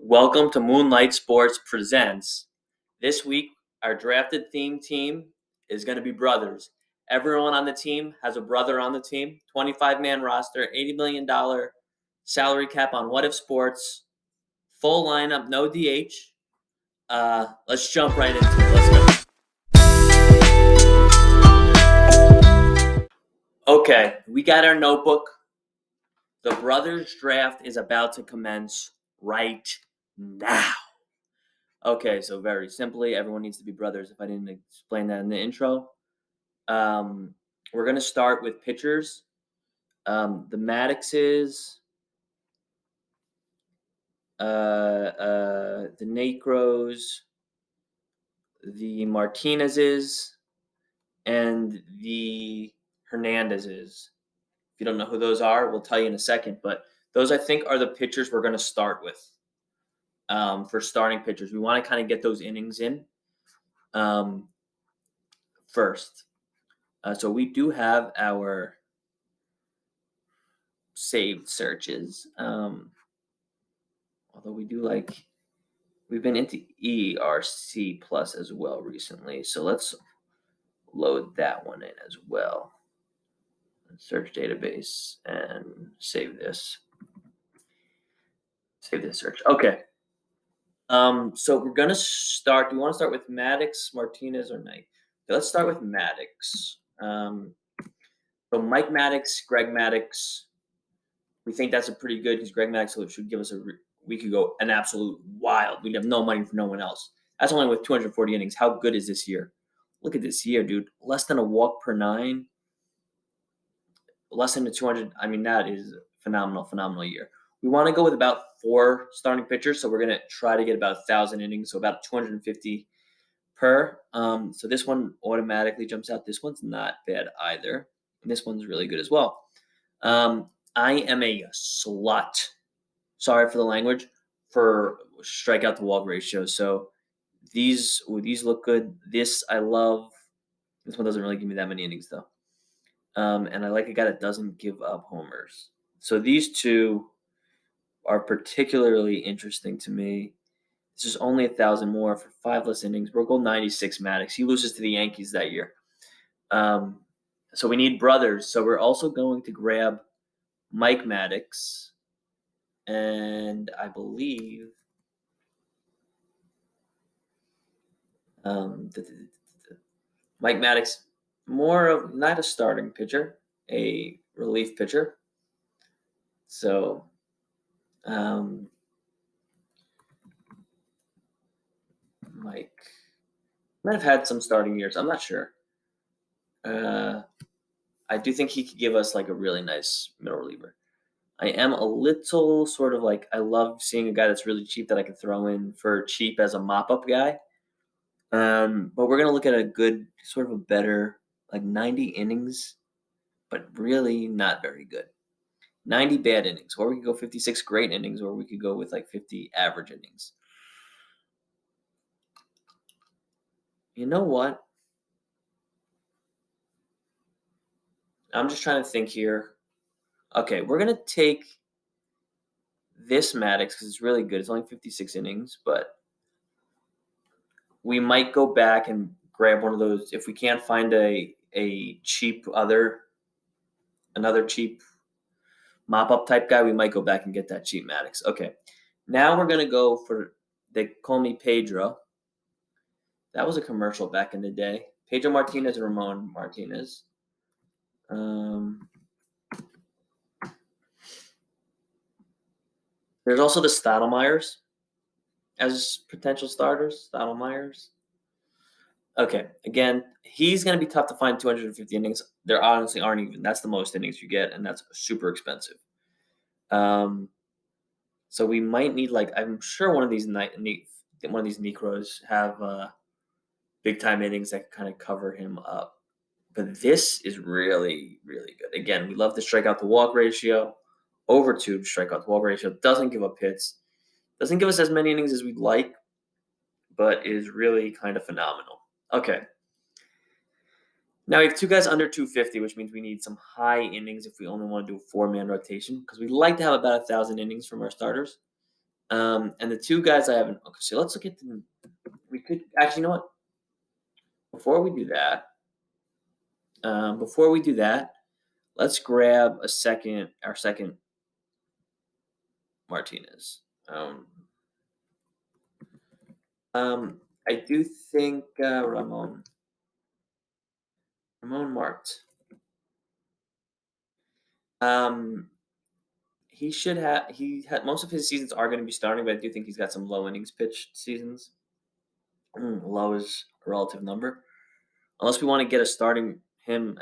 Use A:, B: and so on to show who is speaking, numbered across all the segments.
A: Welcome to Moonlight Sports Presents. This week, our drafted theme team is going to be brothers. Everyone on the team has a brother on the team. 25-man roster, $80 million salary cap on What If Sports. Full lineup, no DH. Let's jump right into it. Let's go. Okay, we got our notebook. The brothers draft is about to commence right now. Okay, so very simply, everyone needs to be brothers. If I didn't explain that in the intro, we're gonna start with pitchers. The Maddoxes, the Necros, the Martinezes, and the Hernandezes. If you don't know who those are, we'll tell you in a second. But those, I think, are the pitchers we're gonna start with. For starting pitchers, we want to kind of get those innings in first. So we do have our saved searches. Although we've been into ERC plus as well recently. So let's load that one in as well. Search database and save this. Save this search. Okay. So we're gonna start. Do you want to start with Maddox, Martinez, or Knight? Okay, let's start with Maddox. So Mike Maddox, Greg Maddox. We think that's a pretty good because Greg Maddox should give us we could go an absolute wild. We'd have no money for no one else. That's only with 240 innings. How good is this year? Look at this year, dude. Less than a walk per 9. Less than a 200. I mean, that is a phenomenal year. We want to go with about 4 starting pitchers, so we're going to try to get about 1,000 innings, so about 250 per. So this one automatically jumps out. This one's not bad either. And this one's really good as well. I am a slut. Sorry for the language, for strikeout to walk ratio. So these look good. This I love. This one doesn't really give me that many innings though. And I like a guy that doesn't give up homers. So these two are particularly interesting to me. This is only 1,000 more for 5 less innings. We'll go 96 Maddox. He loses to the Yankees that year. So we need brothers. So we're also going to grab Mike Maddox. And I believe Mike Maddox, more of not a starting pitcher, a relief pitcher. So Mike might have had some starting years. I'm not sure. I do think he could give us like a really nice middle reliever. I am a little sort of like, I love seeing a guy that's really cheap that I can throw in for cheap as a mop-up guy. But we're going to look at a good, sort of a better, like 90 innings, but really not very good. 90 bad innings, or we could go 56 great innings, or we could go with like 50 average innings. You know what? I'm just trying to think here. Okay, we're going to take this Maddox because it's really good. It's only 56 innings, but we might go back and grab one of those. If we can't find a cheap another cheap mop-up type guy, we might go back and get that cheap Maddox. Okay, now we're going to go for, they call me Pedro. That was a commercial back in the day. Pedro Martinez and Ramon Martinez. There's also the Stottlemyers as potential starters. Stottlemyers. Okay, again, he's going to be tough to find 250 innings. There honestly aren't even. That's the most innings you get, and that's super expensive. So we might need, like, I'm sure one of these Necros have big time innings that kind of cover him up. But this is really, really good. Again, we love the strikeout to walk ratio. Over 2 strikeout to walk ratio. Doesn't give up hits. Doesn't give us as many innings as we'd like, but is really kind of phenomenal. Okay. Now we have 2 guys under 250, which means we need some high innings if we only want to do a 4-man rotation, because we like to have about 1,000 innings from our starters. And the two guys I haven't. Okay, so let's look at the. We could actually, you know what? Before we do that, let's grab our second Martinez. I do think Ramon marked. Um, he should have. He had most of his seasons are going to be starting, but I do think he's got some low innings pitched seasons. Low is a relative number. Unless we want to get a starting him,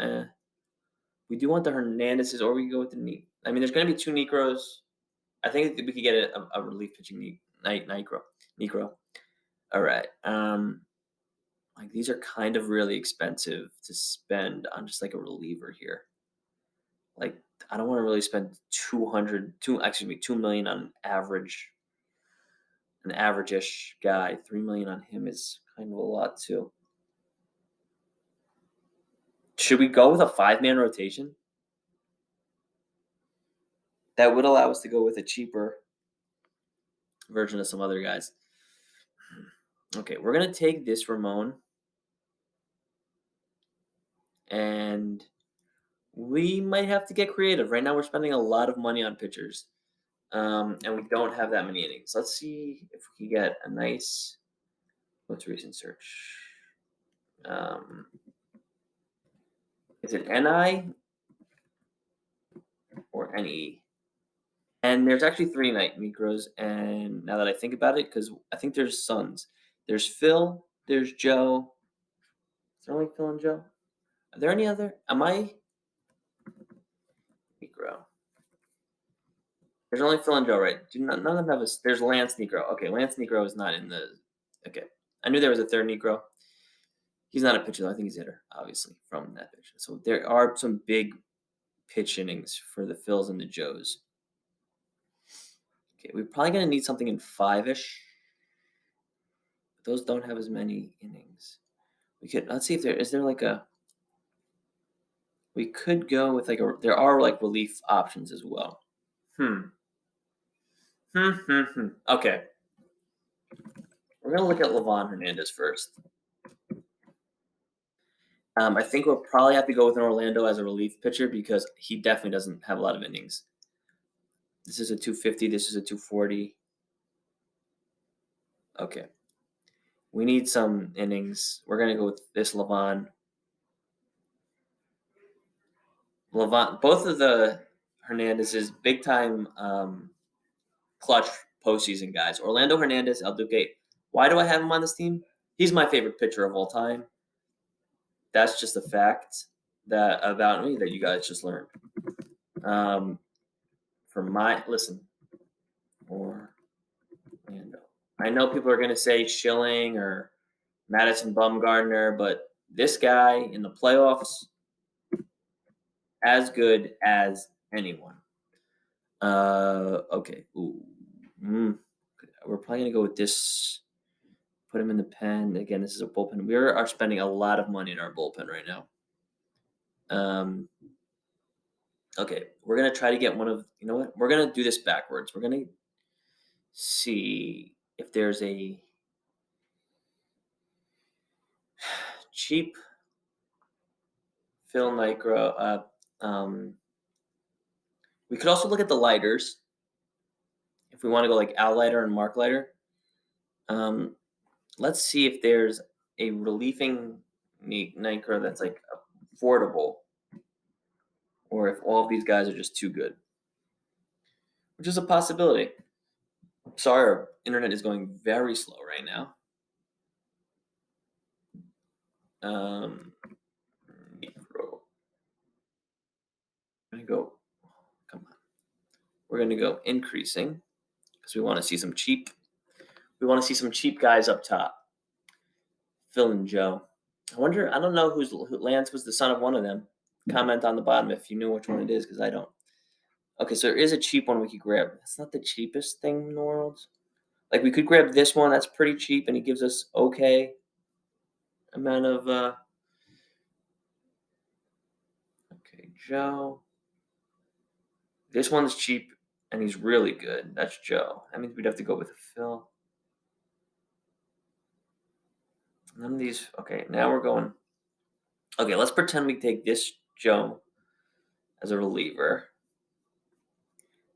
A: we do want the Hernandezes, or we can go with the Neat. I mean, there's going to be two Necros. I think we could get a relief pitching Necro. All right. Like these are kind of really expensive to spend on just like a reliever here. Like I don't want to really spend 2 million on an average-ish guy. 3 million on him is kind of a lot too. Should we go with a 5-man rotation? That would allow us to go with a cheaper version of some other guys. Okay, we're gonna take this Ramon, and we might have to get creative. Right now, we're spending a lot of money on pitchers, and we don't have that many innings. Let's see if we can get a nice. What's recent search? Is it NI or NE? And there's actually 3 night Necros. And now that I think about it, because I think there's sons. There's Phil. There's Joe. Is there only Phil and Joe? Are there any other? Am I Necro? There's only Phil and Joe, right? None of them have a. There's Lance Necro. Okay, Lance Necro is not in the. Okay, I knew there was a third Necro. He's not a pitcher, though. I think he's a hitter, obviously, from that pitcher. So there are some big pitch innings for the Phils and the Joes. Okay, we're probably gonna need something in 5-ish. Those don't have as many innings. Let's see if there like a. We could go with there are like relief options as well. Okay. We're gonna look at Levon Hernandez first. I think we'll probably have to go with an Orlando as a relief pitcher because he definitely doesn't have a lot of innings. This is a 250. This is a 240. Okay. We need some innings. We're gonna go with this Levon. Both of the Hernandez's big time clutch postseason guys. Orlando Hernandez, El Duque. Why do I have him on this team? He's my favorite pitcher of all time. That's just a fact about me that you guys just learned. Orlando. I know people are going to say Schilling or Madison Bumgarner, but this guy in the playoffs, as good as anyone. Okay. We're probably going to go with this. Put him in the pen. Again, this is a bullpen. We are spending a lot of money in our bullpen right now. Okay, we're going to try to get one of, you know what? We're going to do this backwards. We're going to see if there's a cheap Phil Micro. We could also look at the lighters if we want to go like Al Lighter and Mark Lighter. Let's see if there's a relieving Micro that's like affordable, or if all of these guys are just too good, which is a possibility. Sorry, our internet is going very slow right now. We're gonna go. Come on. We're gonna go increasing because we want to see some cheap. We want to see some cheap guys up top. Phil and Joe. I wonder. I don't know who Lance was the son of one of them. Comment on the bottom if you knew which one it is, because I don't. Okay, so there is a cheap one we could grab. That's not the cheapest thing in the world. Like we could grab this one. That's pretty cheap, and it gives us okay amount of. Okay, Joe. This one's cheap, and he's really good. That's Joe. That means we'd have to go with Phil. None of these. Okay, now we're going. Okay, let's pretend we take this Joe as a reliever.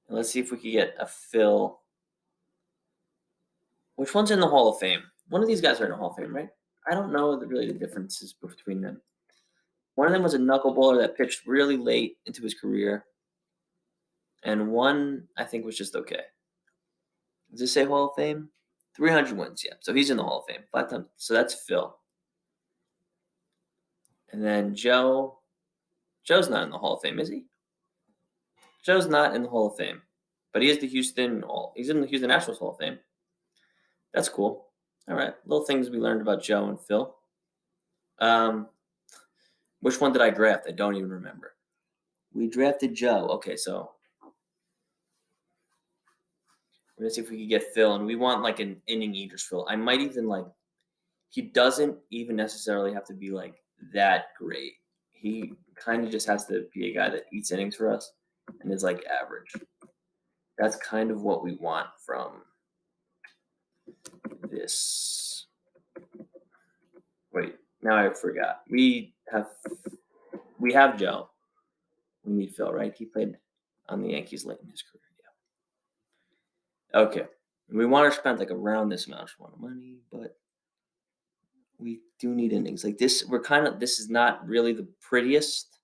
A: And let's see if we can get a Phil. Which one's in the Hall of Fame? One of these guys are in the Hall of Fame, right? I don't know really the differences between them. One of them was a knuckleballer that pitched really late into his career, and one I think was just okay. Does this say Hall of Fame? 300 wins, yeah. So he's in the Hall of Fame. 5 times. So that's Phil. And then Joe. Joe's not in the Hall of Fame, is he? Joe's not in the Hall of Fame, but he is the Houston. He's in the Houston Nationals Hall of Fame. That's cool. All right, little things we learned about Joe and Phil. Which one did I draft? I don't even remember. We drafted Joe. Okay, so we're gonna see if we can get Phil, and we want like an inning eaters Phil. I might even like. He doesn't even necessarily have to be like that great. He kind of just has to be a guy that eats innings for us and is like average. That's kind of what we want from this. Wait, now I forgot. We have Joe. We need Phil, right? He played on the Yankees late in his career. Yeah. Okay. We want to spend like around this amount of money, but we do need innings. Like this, this is not really the prettiest,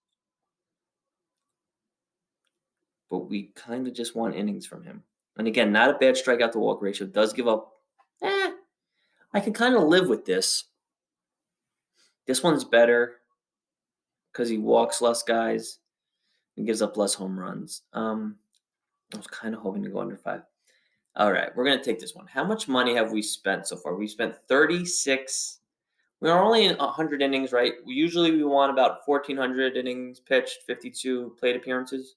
A: but we kind of just want innings from him. And again, not a bad strikeout to walk ratio. Does give up. I can kind of live with this. This one's better because he walks less guys and gives up less home runs. I was kind of hoping to go under 5. All right, we're gonna take this one. How much money have we spent so far? We spent 36. We are only in 100 innings, right? We want about 1,400 innings pitched, 52 plate appearances.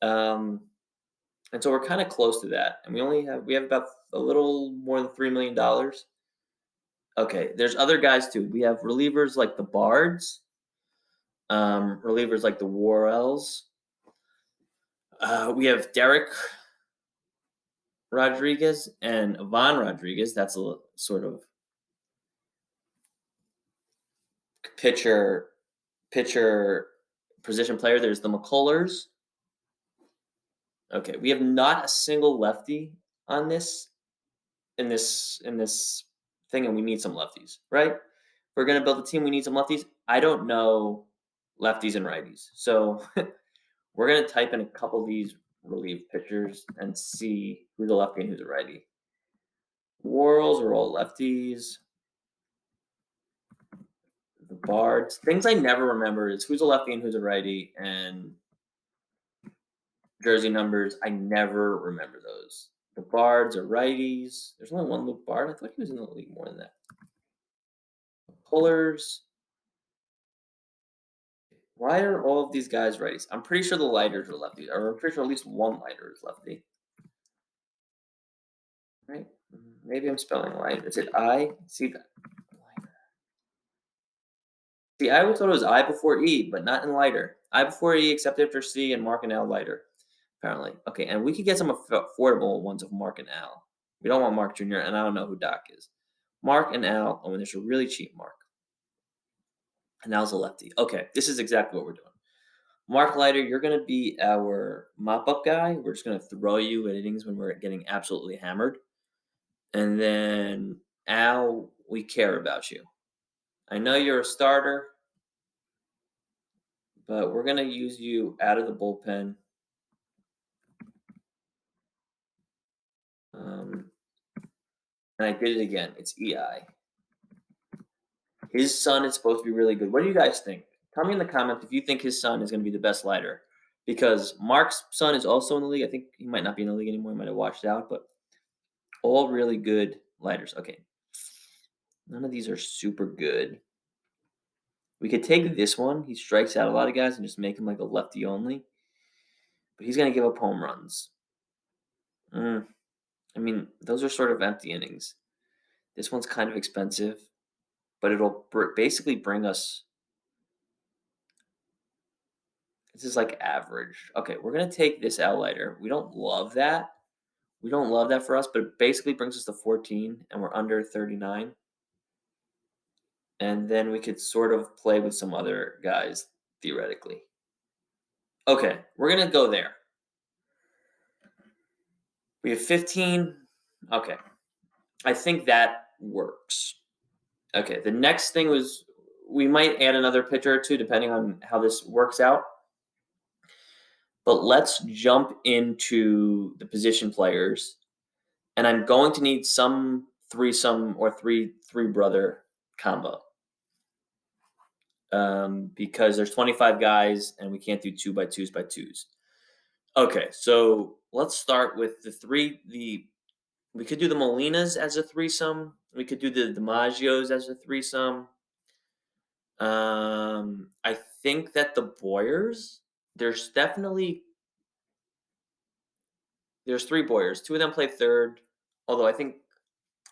A: And so we're kind of close to that. And we have about a little more than $3 million. Okay, there's other guys too. We have relievers like the Bards, relievers like the Worrells. We have Derek Rodriguez and Ivan Rodriguez. That's a sort of pitcher position player. There's the McCullers. Okay, we have not a single lefty on this in this thing, and we need some lefties, right? If we're gonna build a team, we need some lefties. I don't know lefties and righties, so we're gonna type in a couple of these relief pitchers and see who's a lefty and who's a righty. Worrells are all lefties. The Bards. Things I never remember is who's a lefty and who's a righty, and jersey numbers. I never remember those. The Bards are righties. There's only one Luke Bard. I thought he was in the league more than that. Pullers. Why are all of these guys righties? I'm pretty sure the lighters are lefty, or I'm pretty sure at least one lighter is lefty. Right? Maybe I'm spelling light. Is it I? See that? See, I always thought it was I before E, but not in lighter. I before E, except after C, and Mark and L lighter. Apparently. Okay, and we could get some affordable ones of Mark and Al. We don't want Mark Jr., and I don't know who Doc is. Mark and Al, and there's a really cheap Mark. And Al's a lefty. Okay, this is exactly what we're doing. Mark Leiter, you're going to be our mop-up guy. We're just going to throw you at innings when we're getting absolutely hammered. And then, Al, we care about you. I know you're a starter, but we're going to use you out of the bullpen. And I did it again. It's EI. His son is supposed to be really good. What do you guys think? Tell me in the comments if you think his son is going to be the best lighter. Because Mark's son is also in the league. I think he might not be in the league anymore. He might have washed out. But all really good lighters. Okay. None of these are super good. We could take this one. He strikes out a lot of guys and just make him like a lefty only. But he's going to give up home runs. I mean, those are sort of empty innings. This one's kind of expensive. But it'll basically bring us This is like average. Okay, we're gonna take this outlier. We don't love that. We don't love that for us, but it basically brings us to 14, and we're under 39. And then we could sort of play with some other guys theoretically. Okay, we're gonna go there. We have 15. Okay, I think that works. Okay, the next thing was we might add another pitcher or two depending on how this works out. But let's jump into the position players, and I'm going to need some threesome or three brother combo. Because there's 25 guys and we can't do 2x2s by twos. Okay, so let's start with we could do the Molinas as a threesome. We could do the DiMaggios as a threesome. I think that the Boyers, there's definitely there's three Boyers. Two of them play third, although I think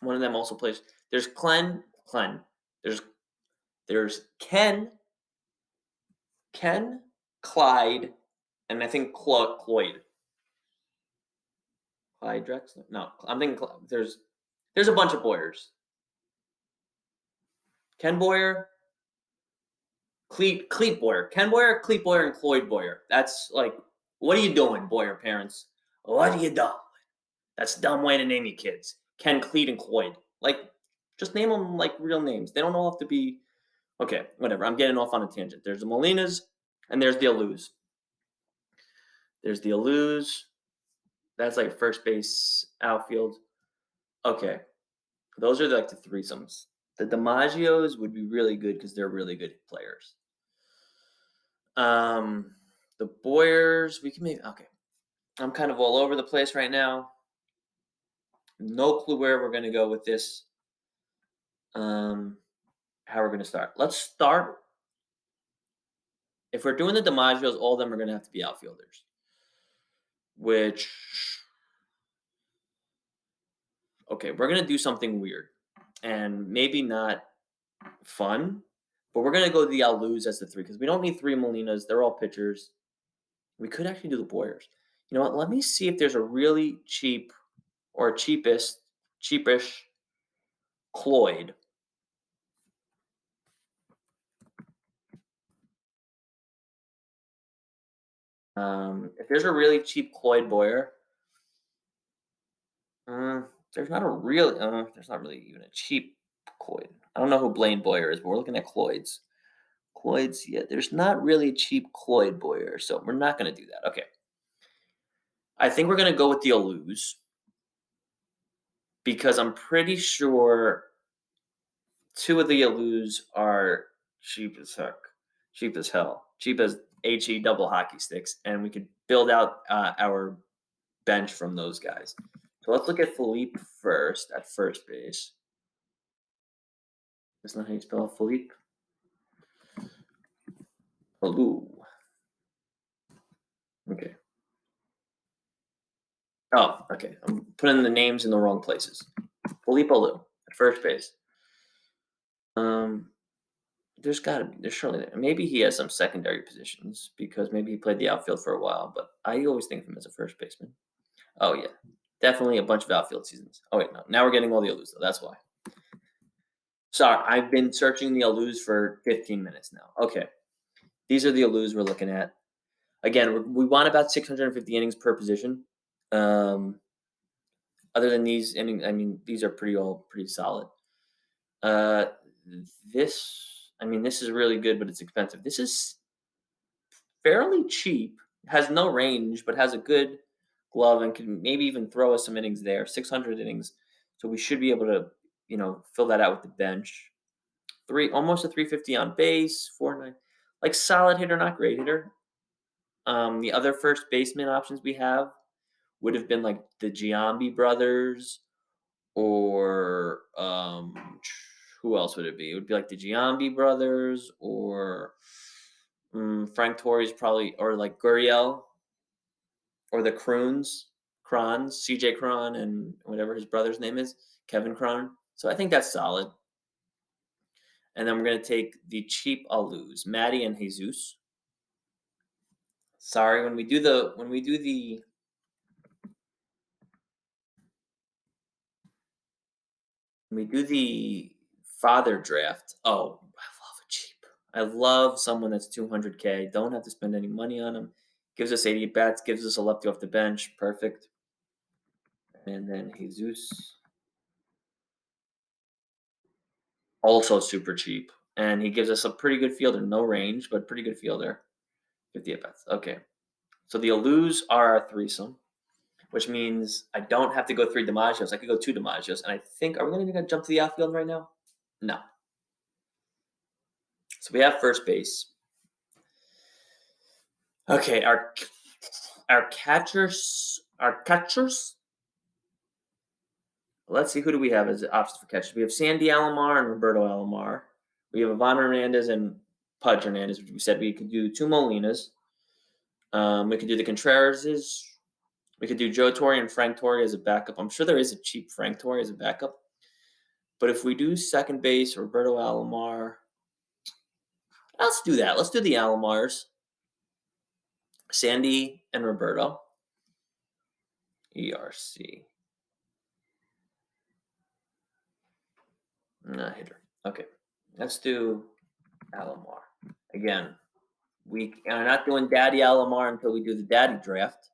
A: one of them also plays. There's Clen. There's Ken, Clyde, and I think Cloyd. Clyde Drexler? No, I'm thinking there's a bunch of Boyers. Ken Boyer, Cleet Boyer, Ken Boyer, Cleet Boyer, and Cloyd Boyer. That's like, what are you doing, Boyer parents? What are you doing? That's a dumb way to name your kids. Ken, Cleet, and Cloyd. Like, just name them like real names. They don't all have to be. Okay, whatever. I'm getting off on a tangent. There's the Molinas, and there's the Alous. There's the Alous. That's like first base, outfield. Okay, those are like the threesomes. The DiMaggios would be really good because they're really good players. Um, the Boyers, we can maybe okay. I'm kind of all over the place right now. No clue where we're gonna go with this. How we're gonna start? Let's start. If we're doing the DiMaggios, all of them are gonna have to be outfielders. Which, okay, we're gonna do something weird, and maybe not fun, but we're gonna go the Alous as the three because we don't need three Molinas. They're all pitchers. We could actually do the Boyers. You know what? Let me see if there's a really cheap or cheapish Cloyd. If there's a really cheap Cloyd Boyer, there's not a real. There's not really even a cheap Cloyd. I don't know who Blaine Boyer is, but we're looking at Cloyd's. Cloyd's, yeah. There's not really a cheap Cloyd Boyer, so we're not going to do that. Okay. I think we're going to go with the Alous because I'm pretty sure two of the Alous are cheap as heck, cheap as hell, cheap as HE double hockey sticks, and we could build out our bench from those guys. So let's look at Philippe first at first base. That's not how you spell Philippe. Alou. Okay. Oh, okay. I'm putting the names in the wrong places. Philippe Alou at first base. There's surely maybe he has some secondary positions because maybe he played the outfield for a while, but I always think of him as a first baseman. Oh yeah, definitely a bunch of outfield seasons. Oh wait, no, now we're getting all the Alous though. That's why. Sorry, I've been searching the Alous for 15 minutes now. Okay, these are the Alous we're looking at. Again, we want about 650 innings per position. Other than these innings, I mean, these are pretty solid. Uh, this is really good, but it's expensive. This is fairly cheap, has no range, but has a good glove and can maybe even throw us some innings there. 600 innings, so we should be able to, fill that out with the bench. Almost a 350 on base, 4.9, like solid hitter, not great hitter. The other first baseman options we have would have been like the Giambi brothers, or who else would it be? It would be like the Giambi brothers, or Frank Torres probably, or like Gurriel, or the Crons, CJ Cron, and whatever his brother's name is, Kevin Cron. So I think that's solid. And then we're going to take the cheap Alous, Maddie and Jesus. Sorry, when we do the father draft. Oh, I love a cheap. I love someone that's 200K. Don't have to spend any money on him. Gives us 80 bats. Gives us a lefty off the bench. Perfect. And then Jesus, also super cheap, and he gives us a pretty good fielder. No range, but pretty good fielder. 50 at bats. Okay. So the Alus are our threesome, which means I don't have to go 3 DiMaggios. I could go 2 DiMaggios, and I think are we going to jump to the outfield right now? No. So we have first base. Okay, our catchers. Let's see, who do we have as options for catchers? We have Sandy Alomar and Roberto Alomar. We have Ivan Hernandez and Pudge Hernandez, which we said we could do 2 Molinas. We could do the Contrerases. We could do Joe Torre and Frank Torre as a backup. I'm sure there is a cheap Frank Torre as a backup. But if we do second base, Roberto Alomar, let's do that. Let's do the Alomars. Sandy and Roberto. ERC. Not hitter. Okay. Let's do Alomar. Again, we are not doing Daddy Alomar until we do the Daddy draft.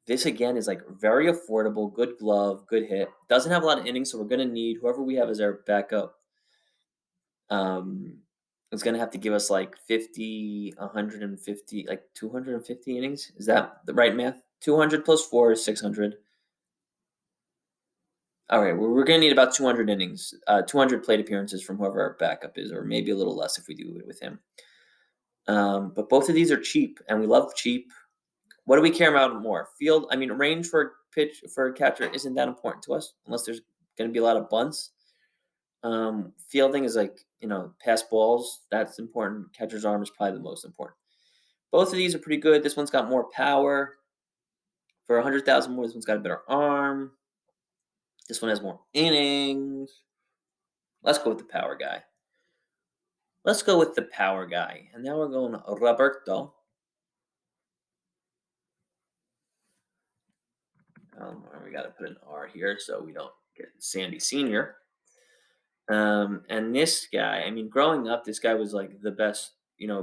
A: This again is like very affordable, good glove, good hit. Doesn't have a lot of innings, so we're gonna need whoever we have as our backup. Is gonna have to give us like 50, 150, like 250 innings. Is that the right math? 200 plus 4 is 600. All right, we're gonna need about 200 innings, 200 plate appearances from whoever our backup is, or maybe a little less if we do it with him. But both of these are cheap, and we love cheap. What do we care about more? Field, I mean, range for pitch for a catcher isn't that important to us unless there's going to be a lot of bunts. Fielding is like, pass balls. That's important. Catcher's arm is probably the most important. Both of these are pretty good. This one's got more power. For 100,000 more, this one's got a better arm. This one has more innings. Let's go with the power guy. And now we're going Roberto. We got to put an R here so we don't get Sandy Sr. And this guy, I mean, growing up, this guy was like the best.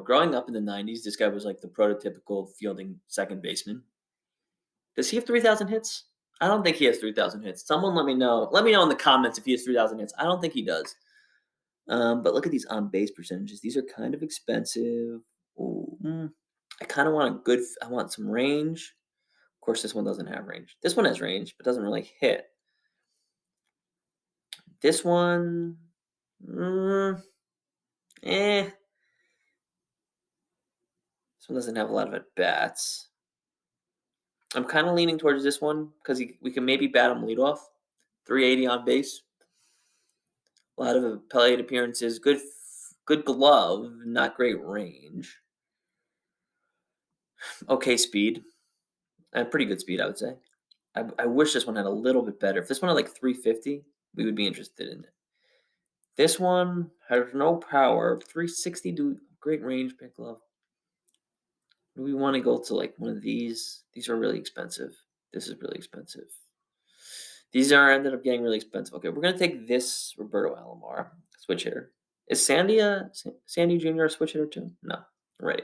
A: Growing up in the 90s, this guy was like the prototypical fielding second baseman. Does he have 3,000 hits? I don't think he has 3,000 hits. Someone let me know. Let me know in the comments if he has 3,000 hits. I don't think he does. But look at these on base percentages. These are kind of expensive. I kind of want I want some range. Of course, this one doesn't have range. This one has range, but doesn't really hit. This one, This one doesn't have a lot of at-bats. I'm kind of leaning towards this one because we can maybe bat him leadoff. 380 on base. A lot of plate appearances. Good glove. Not great range. Okay speed. And pretty good speed, I would say. I wish this one had a little bit better. If this one had like 350, we would be interested in it. This one has no power. 360, great range, big glove. Do we want to go to like one of these? These are really expensive. This is really expensive. These ended up getting really expensive. Okay, we're gonna take this Roberto Alomar switch hitter. Is Sandy Jr. a switch hitter too? No, right.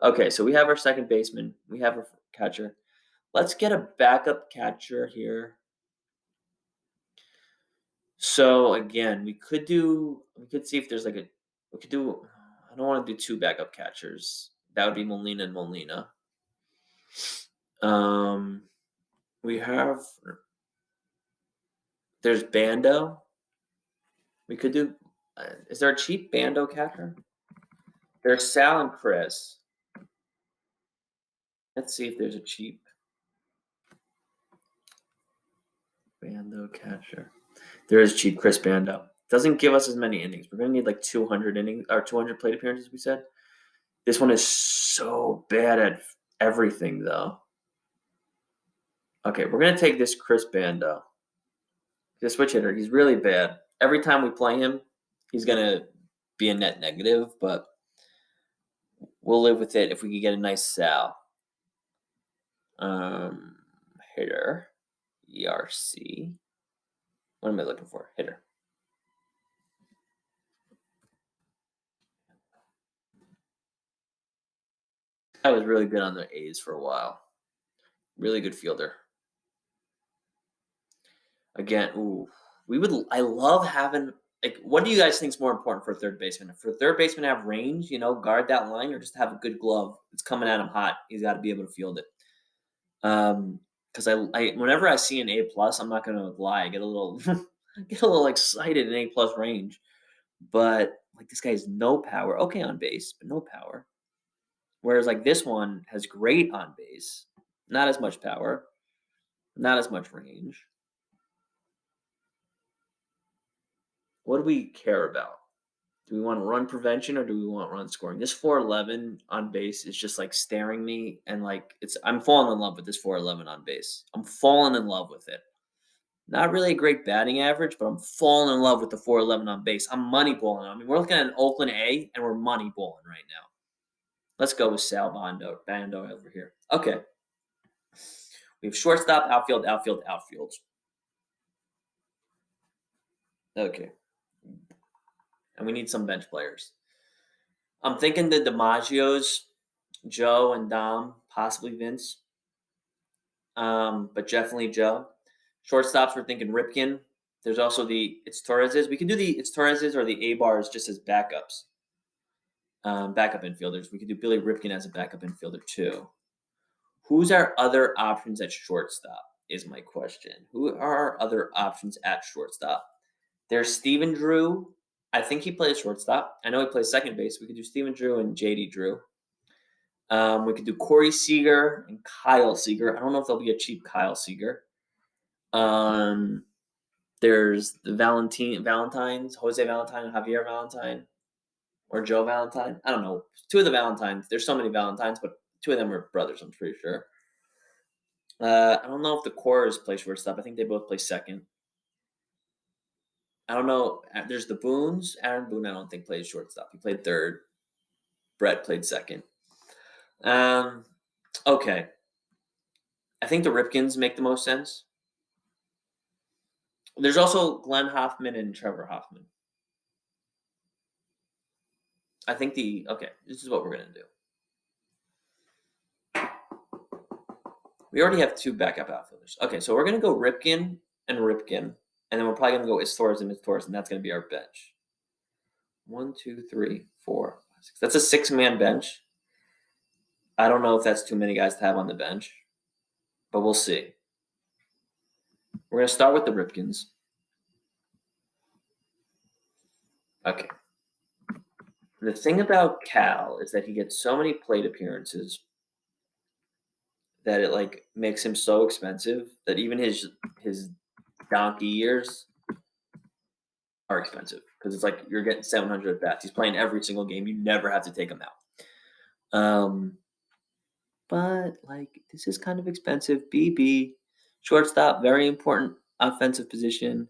A: Okay, so we have our second baseman. We have our catcher. Let's get a backup catcher here. So again, we could see if there's like we could do. I don't want to do 2 backup catchers. That would be Molina and Molina. We have. There's Bando. We could do. Is there a cheap Bando catcher? There's Sal and Chris. Let's see if there's a cheap Bando catcher. There is cheap Chris Bando. Doesn't give us as many innings. We're gonna need like 200 innings or 200 plate appearances. We said. This one is so bad at everything, though. Okay, we're gonna take this Chris Bando. The switch hitter. He's really bad. Every time we play him, he's gonna be a net negative. But We'll live with it if we could get a nice Sal. Um, Hitter, ERC. What am I looking for? Hitter. I was really good on the A's for a while. Really good fielder. Again, ooh, we would. I love having. Like, what do you guys think is more important for a third baseman? For a third baseman to have range, guard that line, or just have a good glove? It's coming at him hot. He's got to be able to field it. Because I whenever I see an A plus, I'm not gonna lie, I get a little get a little excited in A plus range. But like this guy has no power. Okay on base, but no power. Whereas like this one has great on base, not as much power, not as much range. What do we care about? Do we want run prevention or do we want run scoring? This 411 on base is just like staring me and like I'm falling in love with this 411 on base. I'm falling in love with it. Not really a great batting average, but I'm falling in love with the 411 on base. I'm money balling. I mean, we're looking at an Oakland A and we're money balling right now. Let's go with Sal Bando over here. Okay. We have shortstop, outfield, outfield, outfield. Okay. And we need some bench players. I'm thinking the DiMaggios, Joe and Dom, possibly Vince. But definitely Joe. Shortstops, we're thinking Ripken. There's also it's Torres's. We can do the it's Torres's or the A bars just as backups. Backup infielders. We could do Billy Ripken as a backup infielder too. Who's our other options at shortstop? Is my question. Who are our other options at shortstop? There's Steven Drew. I think he plays shortstop. I know he plays second base. We could do Steven Drew and JD Drew. We could do Corey Seager and Kyle Seager. I don't know if there'll be a cheap Kyle Seager. There's the Valentines, Jose Valentine and Javier Valentine, or Joe Valentine. I don't know. Two of the Valentines. There's so many Valentines, but two of them are brothers, I'm pretty sure. I don't know if the Cores play shortstop. I think they both play second. I don't know. There's the Boones. Aaron Boone, I don't think plays shortstop. He played third. Brett played second. Okay. I think the Ripkins make the most sense. There's also Glenn Hoffman and Trevor Hoffman. I think this is what we're going to do. We already have two backup outfielders. Okay, so we're going to go Ripken and Ripken. And then we're probably going to go Torres and Torres, and that's going to be our bench. 1, 2, 3, 4, 5, 6. That's a 6-man bench. I don't know if that's too many guys to have on the bench, but we'll see. We're going to start with the Ripkins. Okay. The thing about Cal is that he gets so many plate appearances that it like makes him so expensive that even his donkey years are expensive because it's like you're getting 700 at bats. He's playing every single game. You never have to take him out. But like this is kind of expensive. BB, shortstop, very important offensive position.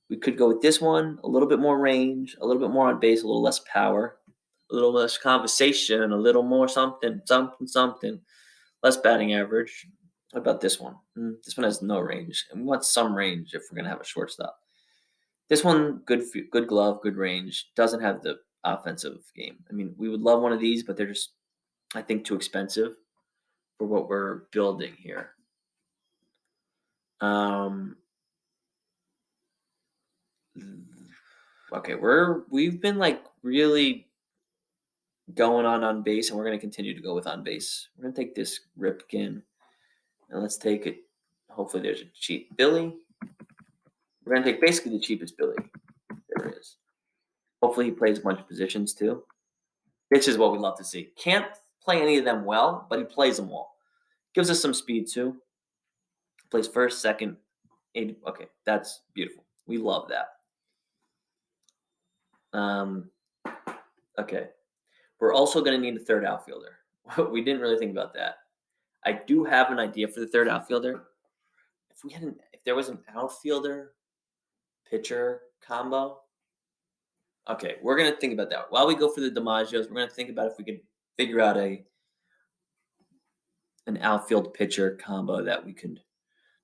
A: We could go with this one, a little bit more range, a little bit more on base, a little less power, a little less conversation, a little more something, less batting average. What about this one? This one has no range, and we want some range if we're gonna have a shortstop. This one, good glove, good range, doesn't have the offensive game. I mean, we would love one of these, but they're just, I think, too expensive for what we're building here. Okay, we've been like really going on base, and we're going to continue to go with on base. We're going to take this Ripken, and let's take it. Hopefully, there's a cheap Billy. We're going to take basically the cheapest Billy there is. Hopefully, he plays a bunch of positions too. This is what we love to see. Can't play any of them well, but he plays them well. Gives us some speed too. Plays first, second, 80. Okay, that's beautiful. We love that. Okay. We're also going to need a third outfielder. We didn't really think about that. I do have an idea for the third outfielder. If there was an outfielder pitcher combo. Okay, we're going to think about that. While we go for the DiMaggios, we're going to think about if we could figure out an outfield pitcher combo that we could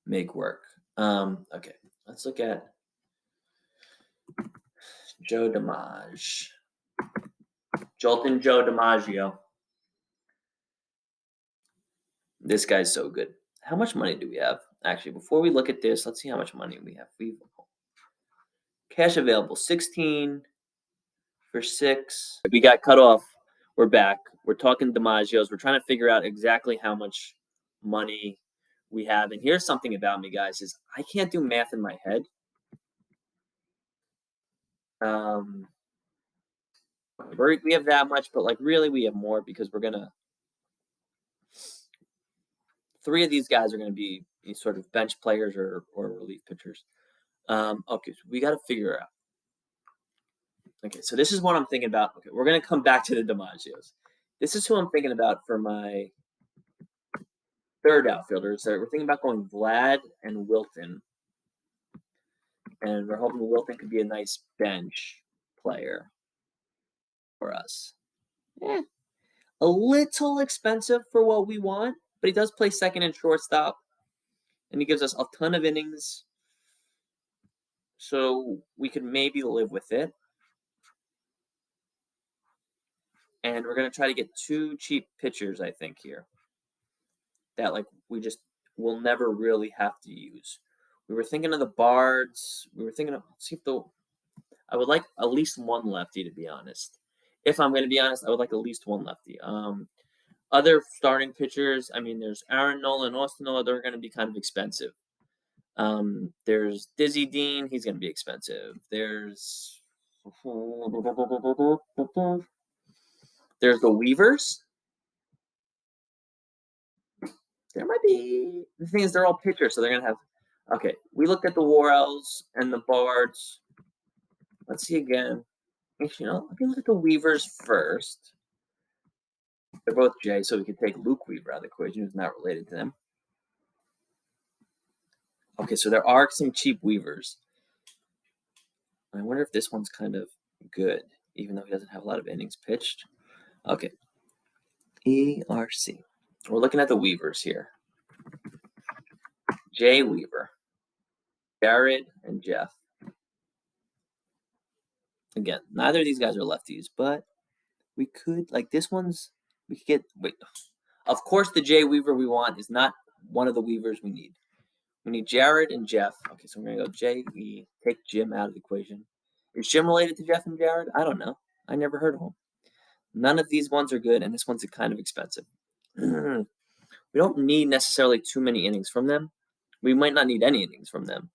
A: make work. Okay, let's look at Joe DiMaggio. Jolton Joe DiMaggio. This guy's so good. How much money do we have? Actually, before we look at this, let's see how much money we have. We cash available 16 for 6. We got cut off. We're back. We're talking DiMaggio's. We're trying to figure out exactly how much money we have. And here's something about me, guys, is I can't do math in my head. We have that much, but like really we have more because we're gonna 3 of these guys are gonna be sort of bench players or relief pitchers. Okay, so we got to figure out. Okay, so this is what I'm thinking about. Okay, we're gonna come back to the DiMaggios. This is who I'm thinking about for my third outfielder. So we're thinking about going Vlad and Wilton, and we're hoping Wilton could be a nice bench player for us. Yeah, a little expensive for what we want, but he does play second and shortstop, and he gives us a ton of innings, so we could maybe live with it. And we're gonna try to get 2 cheap pitchers, I think, here that like we just will never really have to use. We were thinking of the Bards. We were thinking of see if I would like at least one lefty, to be honest. If I'm going to be honest, I would like at least one lefty. Other starting pitchers, I mean, there's Aaron Nola and Austin Nola. They're going to be kind of expensive. There's Dizzy Dean. He's going to be expensive. There's the Weavers. There might be the thing is they're all pitchers, so they're going to have. Okay, we looked at the Worrells and the Bards. Let's see again. Let me look at the Weavers first. They're both J, so we could take Luke Weaver out of the equation, who's not related to them. Okay, so there are some cheap Weavers. I wonder if this one's kind of good, even though he doesn't have a lot of innings pitched. Okay. ERC. We're looking at the Weavers here. Jay Weaver, Jared, and Jeff. Again, neither of these guys are lefties, but we could, like this one's, we could get, wait. Of course, the Jay Weaver we want is not one of the Weavers we need. We need Jared and Jeff. Okay, so we're going to go J. We take Jim out of the equation. Is Jim related to Jeff and Jared? I don't know. I never heard of him. None of these ones are good, and this one's kind of expensive. We don't need necessarily too many innings from them. We might not need any innings from them,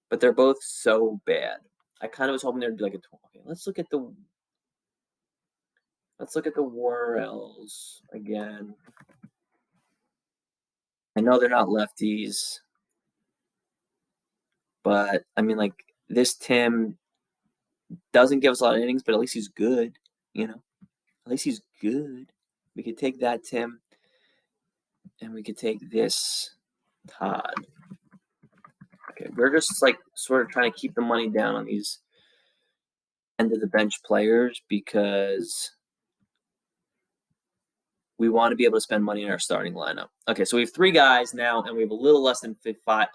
A: but they're both so bad. I kind of was hoping there'd be like a 12. Okay, let's look at the Worrells again. I know they're not lefties, but I mean, like this Tim doesn't give us a lot of innings, but at least he's good. At least he's good. We could take that Tim, and we could take this Todd. Okay, we're just like sort of trying to keep the money down on these end of the bench players because we want to be able to spend money in our starting lineup. Okay, so we have 3 guys now, and we have a little less than 5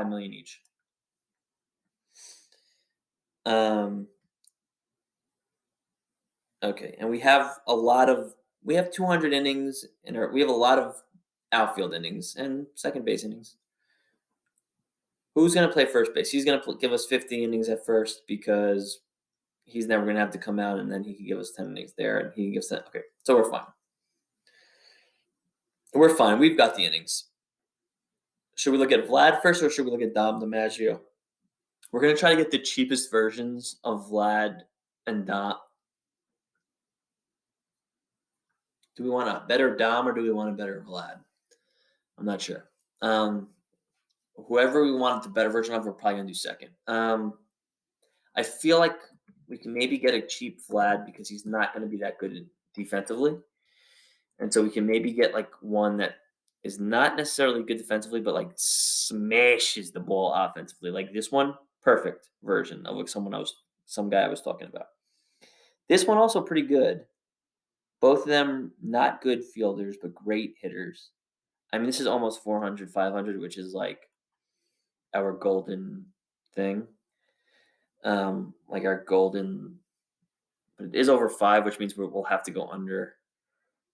A: million each. Okay, and we have 200 innings we have a lot of outfield innings and second base innings. Who's going to play first base? He's going to give us 50 innings at first because he's never going to have to come out, and then he can give us 10 innings there, and he gives 10. Okay, so we're fine. We're fine. We've got the innings. Should we look at Vlad first, or should we look at Dom DiMaggio? We're going to try to get the cheapest versions of Vlad and Dom. Do we want a better Dom or do we want a better Vlad? I'm not sure. Whoever we want the better version of, we're probably going to do second. I feel like we can maybe get a cheap Vlad because he's not going to be that good defensively. And so we can maybe get like one that is not necessarily good defensively, but like smashes the ball offensively. Like this one, perfect version of like some guy I was talking about. This one also pretty good. Both of them not good fielders, but great hitters. I mean, this is almost 400, 500, which is like our golden thing. Like our golden, but it is over 5, which means we'll have to go under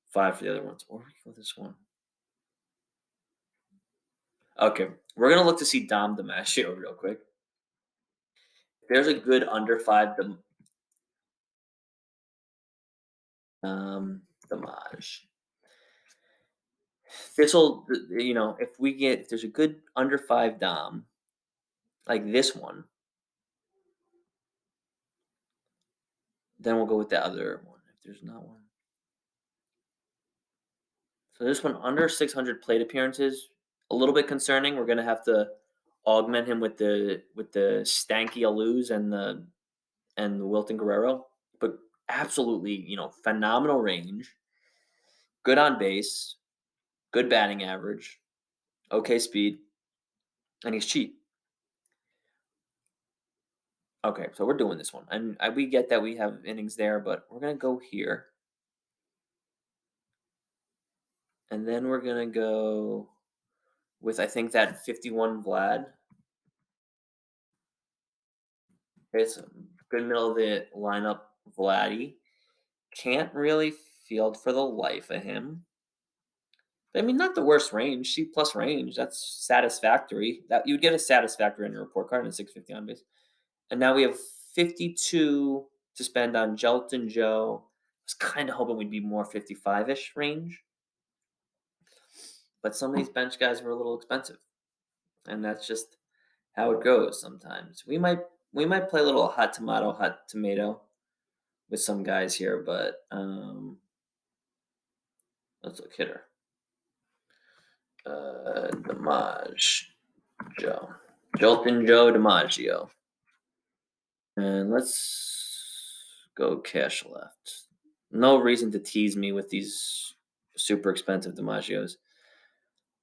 A: 5 for the other ones. Or we can go this one. Okay, we're gonna look to see Dom DiMaggio real quick. There's a good under 5 Dimage. This'll, if there's a good under 5 Dom, like this one, then we'll go with the other one if there's not one. So this one under 600 plate appearances, a little bit concerning. We're gonna have to augment him with the Stanky Aluz and the Wilton Guerrero, but absolutely, phenomenal range, good on base, good batting average, okay speed, and he's cheap. Okay, so we're doing this one, and we get that we have innings there, but we're gonna go here, and then we're gonna go with I think that 51 Vlad. It's a good middle of the lineup, Vladdy. Can't really field for the life of him. I mean, not the worst range, C plus range. That's satisfactory. That you'd get a satisfactory on your report card and 650 on base. And now we have 52 to spend on Jelton Joe. I was kind of hoping we'd be more 55-ish range, but some of these bench guys were a little expensive, and that's just how it goes sometimes. We might play a little hot tomato with some guys here, but let's look hitter. Dimage Joe. Jolton Joe DiMaggio. And let's go cash left. No reason to tease me with these super expensive DiMaggios.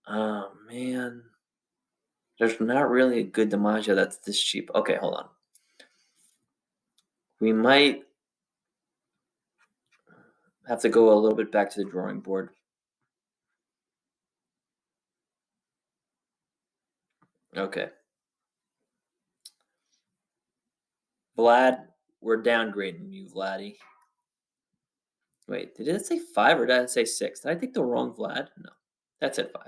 A: Oh, man. There's not really a good DiMaggio that's this cheap. Okay, hold on. We might have to go a little bit back to the drawing board. Okay. Vlad, we're downgrading you, Vladdy. Wait, did it say 5 or did it say 6? Did I take the wrong Vlad? No, that's at 5.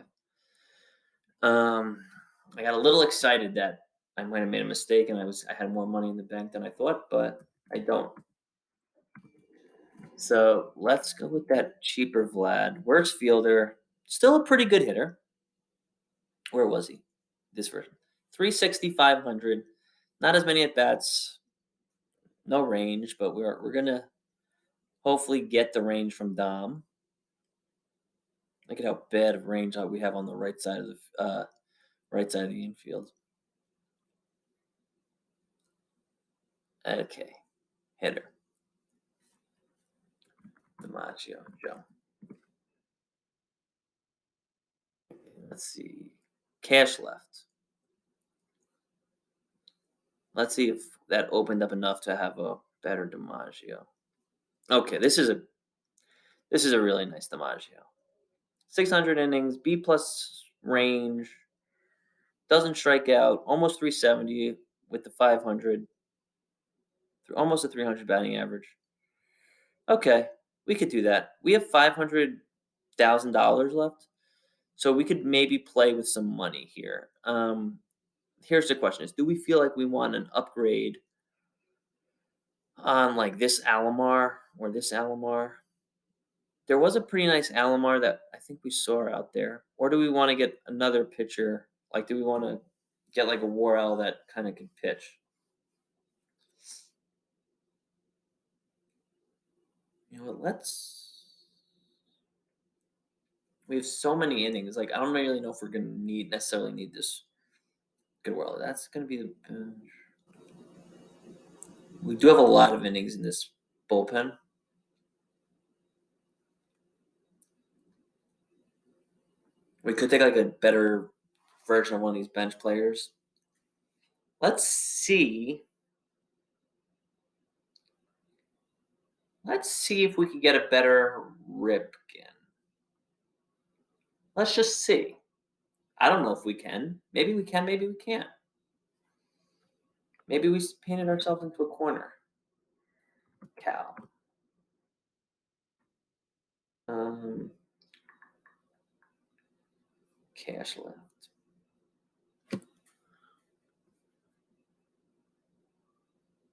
A: I got a little excited that I might have made a mistake and I had more money in the bank than I thought, but I don't. So let's go with that cheaper Vlad. Worst fielder, still a pretty good hitter. Where was he? This version. 360, 500. Not as many at bats, no range, but we're gonna hopefully get the range from Dom. Look at how bad of range we have on the right side of the infield. Okay, hitter. DiMaggio, Joe. Let's see. Cash left. Let's see if that opened up enough to have a better DiMaggio. Okay, this is a really nice DiMaggio. 600 innings, B plus range, doesn't strike out, almost 370 with the 500, almost a 300 batting average. Okay, we could do that. We have $500,000 left, so we could maybe play with some money here. Here's the question: is do we feel like we want an upgrade on like this Alomar or this Alomar? There was a pretty nice Alomar that I think we saw out there. Or do we want to get another pitcher? Like, do we want to get like a Worrell that kind of can pitch? You know what? We have so many innings. Like, I don't really know if we're gonna necessarily need this good Worrell. That's gonna be the. We do have a lot of innings in this bullpen. We could take like a better version of one of these bench players. Let's see Let's see if we could get a better Ripken. Let's just see. I don't know if we can. Maybe we can, maybe we can't. Maybe we painted ourselves into a corner. Cal. Um, cash left.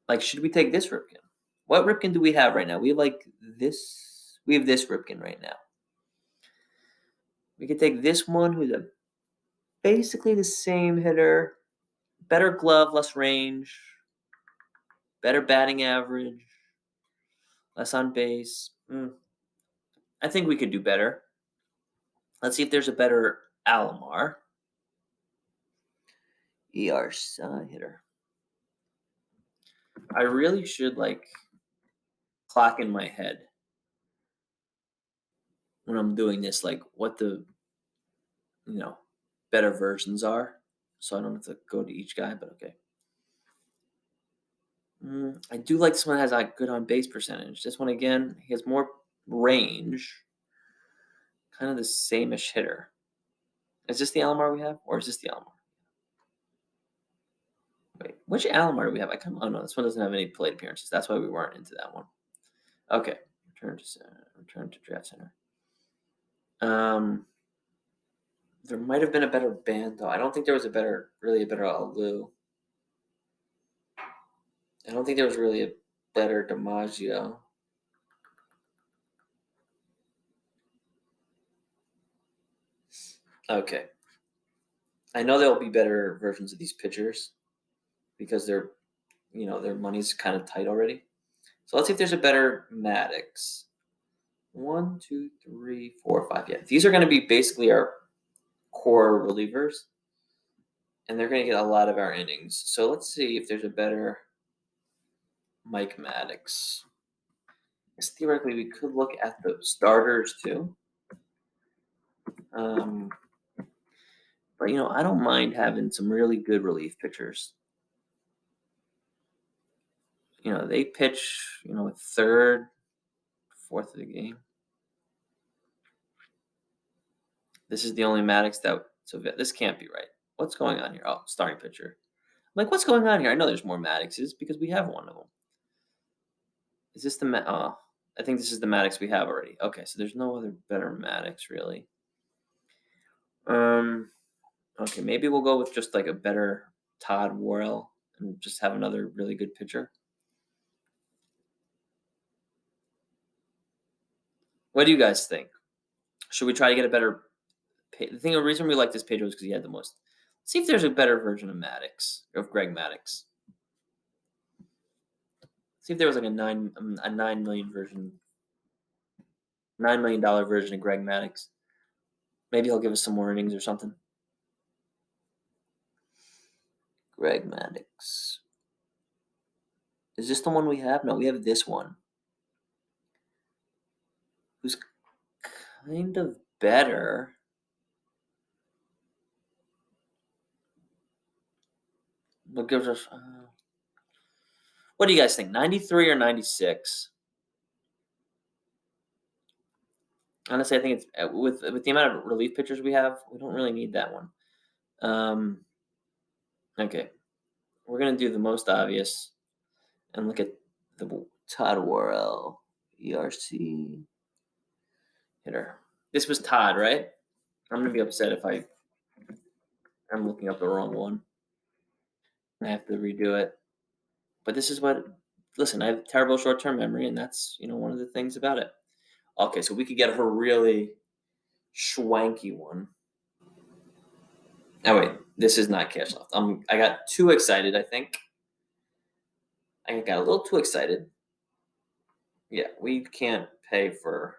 A: Like, should we take this Ripken? What Ripken do we have right now? We have like this. We have this Ripken right now. We could take this one, who's basically the same hitter, better glove, less range, better batting average, less on base. I think we could do better. Let's see if there's a better Alomar ER hitter. I really should like clock in my head when I'm doing this, like what the you know better versions are, so I don't have to go to each guy. But okay, I do like this one that has like good on base percentage. This one again, he has more range, kind of the same-ish hitter. Is this the Alomar we have, or is this the Alomar? Wait, which Alomar do we have? Oh no, this one doesn't have any plate appearances. That's why we weren't into that one. Okay, return to center. Return to draft center. There might have been a better band though. I don't think there was really a better Alu. I don't think there was really a better DiMaggio. Okay, I know there will be better versions of these pitchers because their money's kind of tight already. So let's see if there's a better Maddox. 1, 2, 3, 4, 5. Yeah, these are going to be basically our core relievers, and they're going to get a lot of our innings. So let's see if there's a better Mike Maddox. Yes, theoretically, we could look at the starters too. But I don't mind having some really good relief pitchers. They pitch, a third, fourth of the game. This is the only Maddox so this can't be right. What's going on here? Oh, starting pitcher. I'm like, what's going on here? I know there's more Maddoxes because we have one of them. Is this the oh, I think this is the Maddox we have already. Okay, so there's no other better Maddox really. Okay, maybe we'll go with just like a better Todd Worrell and just have another really good pitcher. What do you guys think? Should we try to get a better? The reason we like this Pedro is because he had the most. Let's see if there's a better version of Maddox, of Greg Maddox. See if there was like a 9 million version, $9 million version of Greg Maddox. Maybe he'll give us some more innings or something. Greg Maddox. Is this the one we have? No, we have this one. Who's kind of better. What gives us? What do you guys think? 93 or 96? Honestly, I think it's with the amount of relief pitchers we have, we don't really need that one. Okay, we're gonna do the most obvious and look at the Todd Worrell ERC hitter. This was Todd, right? I'm gonna be upset if I'm looking up the wrong one. I have to redo it. But this is what. Listen, I have terrible short-term memory, and that's one of the things about it. Okay, so we could get a really schwanky one. Oh wait, this is not cash left. I got too excited. I think I got a little too excited. Yeah, we can't pay for.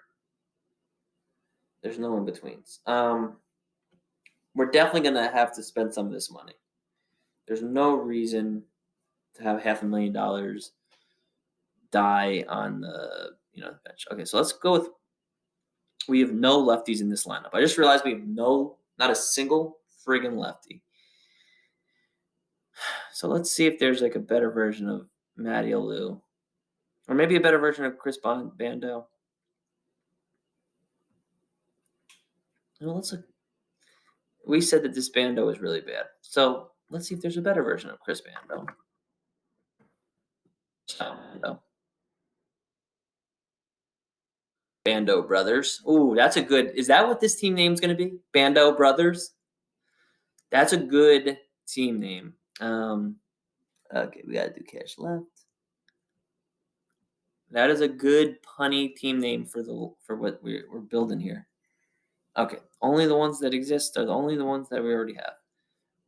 A: There's no in betweens. We're definitely gonna have to spend some of this money. There's no reason to have $500,000 die on the bench. Okay, so let's go with. We have no lefties in this lineup. I just realized we have not a single friggin' lefty. So let's see if there's like a better version of Matty Alou. Or maybe a better version of Chris Bando. Let's look. We said that this Bando was really bad. So let's see if there's a better version of Chris Bando. Bando Brothers. Ooh, that's a good. Is that what this team name's going to be? Bando Brothers? That's a good team name. Okay, we got to do cash left. That is a good punny team name for what we're building here. Okay, only the ones that exist are only the ones that we already have.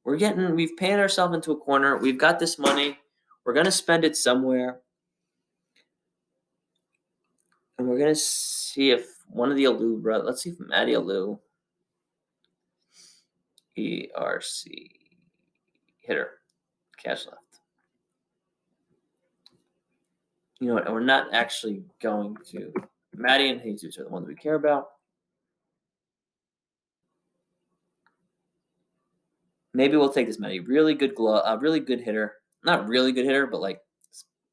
A: We've painted ourselves into a corner. We've got this money. We're going to spend it somewhere. And we're going to see if one of the Alou brothers, let's see if Matty Alou, ERC, hitter, cash left. You know what? We're not actually going to. Matty and Jesus are the ones we care about. Maybe we'll take this Matty. Really good glove, really good hitter. Not really good hitter, but like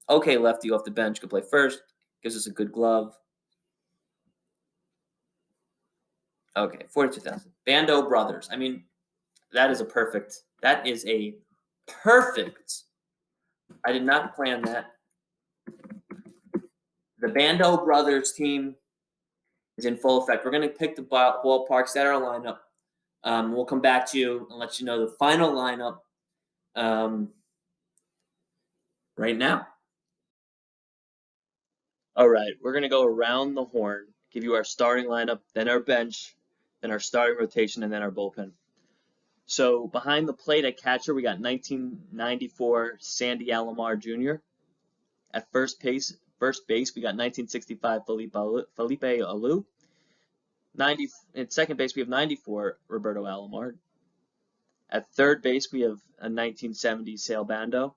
A: okay lefty off the bench, could play first. Gives us a good glove. Okay, 42,000. Bando Brothers. I mean, that is a perfect. That is a perfect. I did not plan that. The Bando Brothers team is in full effect. We're going to pick the ballpark, set our lineup. We'll come back to you and let you know the final lineup right now. All right, we're going to go around the horn, give you our starting lineup, then our bench, then our starting rotation, and then our bullpen. So behind the plate at catcher, we got 1994 Sandy Alomar Jr. At first base, we got 1965 Felipe Alou. At second base, we have 94 Roberto Alomar. At third base, we have a 1970 Sale Bando.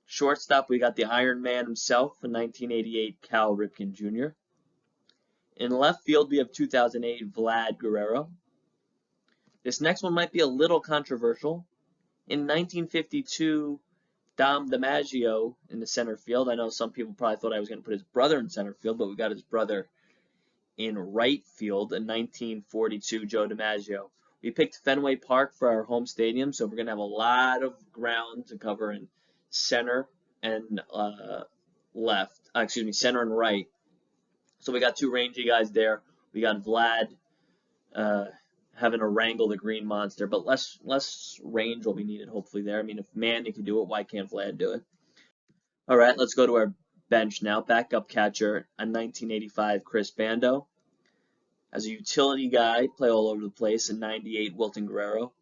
A: Shortstop, we got the Iron Man himself, a 1988 Cal Ripken Jr. In left field, we have 2008 Vlad Guerrero. This next one might be a little controversial. In 1952, Dom DiMaggio in the center field. I know some people probably thought I was going to put his brother in center field, but we got his brother in right field in 1942, Joe DiMaggio. We picked Fenway Park for our home stadium, so we're going to have a lot of ground to cover in center and center and right. So we got two rangy guys there. We got Vlad having to wrangle the green monster, but less range will be needed hopefully there. I mean, if Manny can do it, why can't Vlad do it? All right, let's go to our bench now. Backup catcher, a 1985 Chris Bando. As a utility guy, play all over the place, a 98 Wilton Guerrero.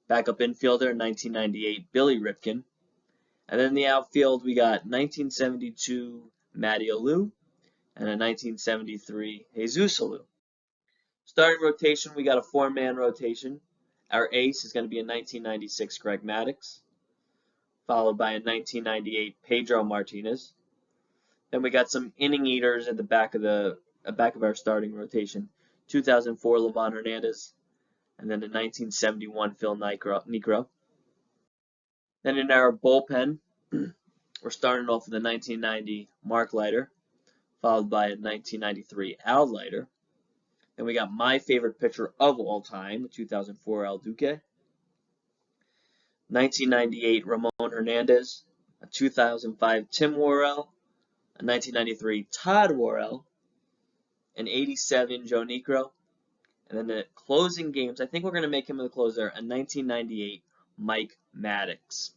A: Backup infielder, 1998 Billy Ripken. And then in the outfield, we got 1972 Matty Alou and a 1973 Jesus Alou. Starting rotation, we got a four-man rotation. Our ace is going to be a 1996 Greg Maddux, followed by a 1998 Pedro Martinez. Then we got some inning eaters at the back of our starting rotation. 2004 Livan Hernandez, and then a 1971 Phil Niekro. Then in our bullpen, we're starting off with a 1990 Mark Leiter, followed by a 1993 Al Leiter. Then we got my favorite pitcher of all time, 2004 El Duque. 1998 Ramon Hernandez, a 2005 Tim Worrell, a 1993 Todd Worrell, an 87 Joe Niekro, and then the closing games, I think we're going to make him the closer, a 1998 Mike Maddux.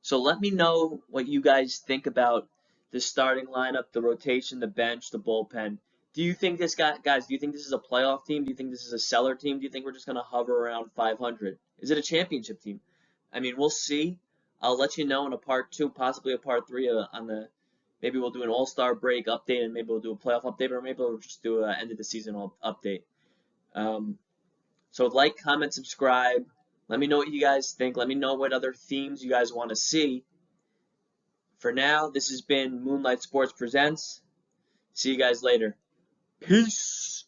A: So let me know what you guys think about the starting lineup, the rotation, the bench, the bullpen. Do you think this guys, do you think this is a playoff team? Do you think this is a seller team? Do you think we're just going to hover around 500? Is it a championship team? I mean, we'll see. I'll let you know in a part 2, possibly a part 3 maybe we'll do an all-star break update, and maybe we'll do a playoff update, or maybe we'll just do an end of the season update. So like, comment, subscribe. Let me know what you guys think. Let me know what other themes you guys want to see. For now, this has been Moonlight Sports Presents. See you guys later. Peace.